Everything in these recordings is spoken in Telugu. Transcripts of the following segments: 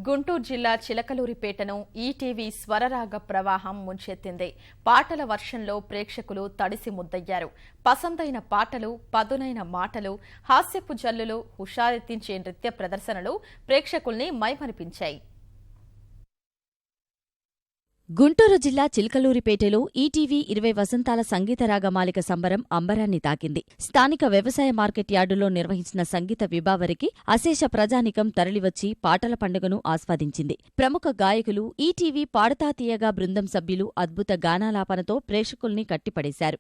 గుంటూరు జిల్లా చిలకలూరిపేటను ఈటీవీ స్వరరాగ ప్రవాహం ముంచెత్తింది. పాటల వర్షంలో ప్రేక్షకులు తడిసి ముద్దయ్యారు. పసందైన పాటలు, పదునైన మాటలు, హాస్యపు జల్లులు, హుషారెత్తించే నృత్య ప్రదర్శనలు ప్రేక్షకుల్ని మైమరిపించాయి. గుంటూరు జిల్లా చిలకలూరిపేటలో ఈటీవీ 20 వసంతాల సంగీత రాగమాలిక సంబరం అంబరాన్ని తాకింది. స్థానిక వ్యవసాయ మార్కెట్ యార్డులో నిర్వహించిన సంగీత విభావరికి అశేష ప్రజానికం తరలివచ్చి పాటల పండుగను ఆస్వాదించింది. ప్రముఖ గాయకులు, ఈటీవీ పాడతా తీయగా బృందం సభ్యులు అద్భుత గానాలాపనతో ప్రేక్షకుల్ని కట్టిపడేశారు.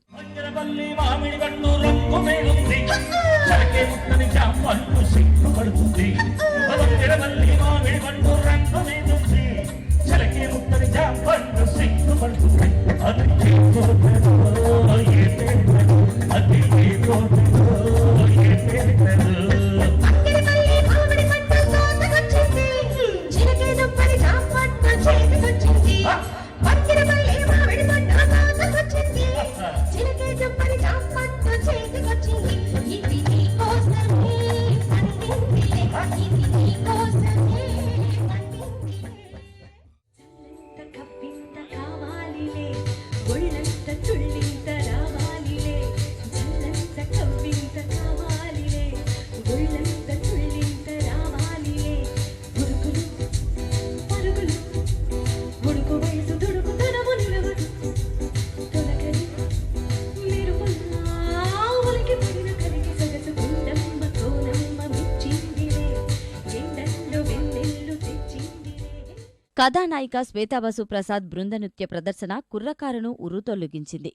కథానాయిక శ్వేతాబసు ప్రసాద్ బృంద నృత్య ప్రదర్శన కుర్రకారును ఉర్రూతొలగించింది.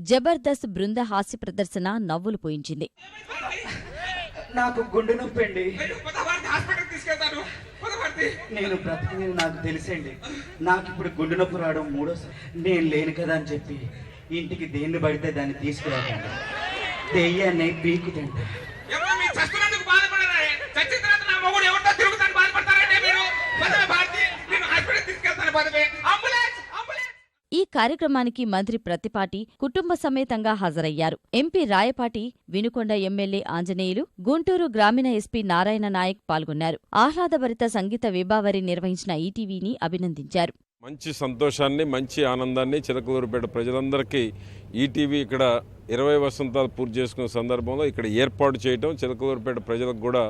జబర్దస్త్ బృంద హాస్య ప్రదర్శన నవ్వులు పోయించింది. నాకు గుండె నొప్పి అండి. నేను బ్రతికింది నాకు తెలిసండి. నాకు ఇప్పుడు గుండె నొప్పి రావడం మూడోసారి. నేను లేను కదా అని చెప్పి ఇంటికి దేన్ని పడితే దాన్ని తీసుకురాకండి. దెయ్యాన్ని పీకుతండి. ఈ కార్యక్రమానికి మంత్రి ప్రత్తిపాటి కుటుంబ సమేతంగా హాజరయ్యారు. ఎంపీ రాయపాటి, వినుకొండ ఎమ్మెల్యే ఆంజనేయులు, గుంటూరు గ్రామీణ ఎస్పీ నారాయణ నాయక్ పాల్గొన్నారు. ఆహ్లాదభరిత సంగీత విభావరి నిర్వహించిన ఈటీవీని అభినందించారు. మంచి సంతోషాన్ని, మంచి ఆనందాన్ని చిలకలూరిపేట ప్రజలందరికీ ఈటీవీ ఇక్కడ 20 వసంతాలు పూర్తి చేసుకున్న సందర్భంలో ఇక్కడ ఏర్పాటు చేయడం చిలకలూరిపేట ప్రజలకు కూడా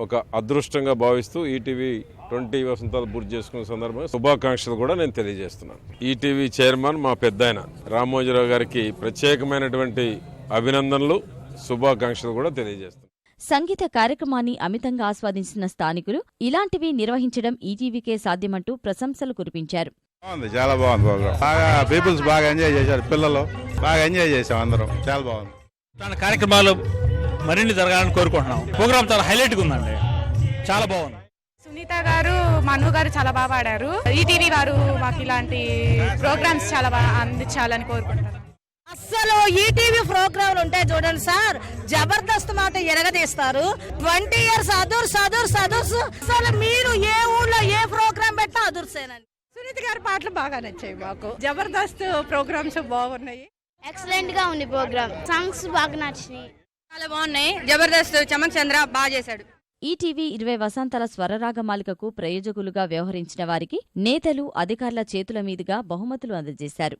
ఒక అదృష్టంగా భావిస్తూ ఈటీవీ 20 వసంతాలు పూర్తి చేసుకున్న సందర్భంగా శుభాకాంక్షలు కూడా నేను తెలియజేస్తున్నాను. ఈటీవీ చైర్మన్ మా పెద్దాయన రామోజీరావు గారికి ప్రత్యేకమైనటువంటి అభినందనలు, శుభాకాంక్షలు కూడా తెలియజేస్తున్నాను. సంగీత కార్యక్రమాన్ని అమితంగా ఆస్వాదించిన స్థానికులు ఇలాంటివి నిర్వహించడం ఈటీవీకే సాధ్యమంటూ ప్రశంసలు కురిపించారు. చాలా బాగుంది ప్రోగ్రామ్. బాగా పీపుల్స్ బాగా ఎంజాయ్ చేశారు. పిల్లలు బాగా ఎంజాయ్ చేశాం. అందరం చాలా బాగుంది. కార్యక్రమాలు మరిన్ని జరగాలని కోరుకుంటున్నాం. ప్రోగ్రామ్ చాలా హైలైట్ గా ఉందండి. చాలా బాగుంది. సునీత గారు, మను గారు చాలా బాగా పాడారు. ఈటీవీ వారు మాకు ఇలాంటి ప్రోగ్రామ్స్ చాలా బాగా అందించాలని కోరుకుంటున్నాను. అస్సలు ఈటీవీ ప్రోగ్రాంలు ఉంటాయి చూడండి సార్, జబర్దస్త్ మాట ఎరగదీస్తారు. 20 years అదుర్స్. అసలు మీరు ఏ ఊళ్ళో ఏ ప్రోగ్రామ్ పెట్టా అదుర్సేనండి. సునీత గారి పాటలు బాగా నచ్చాయి మాకు. జబర్దస్త్ ప్రోగ్రామ్స్ బాగున్నాయి. ఎక్సలెంట్ గా ఉంది ప్రోగ్రామ్. సాంగ్స్ బాగా నచ్చినాయి, చాలా బాగున్నాయి. జబర్దస్త్ చమక్ చంద్ర బాగా చేశాడు. ఈటీవీ 20 వసంతాల స్వరరాగమాలికకు ప్రయోజకులుగా వ్యవహరించిన వారికి నేతలు, అధికారుల చేతుల మీదుగా బహుమతులు అందజేశారు.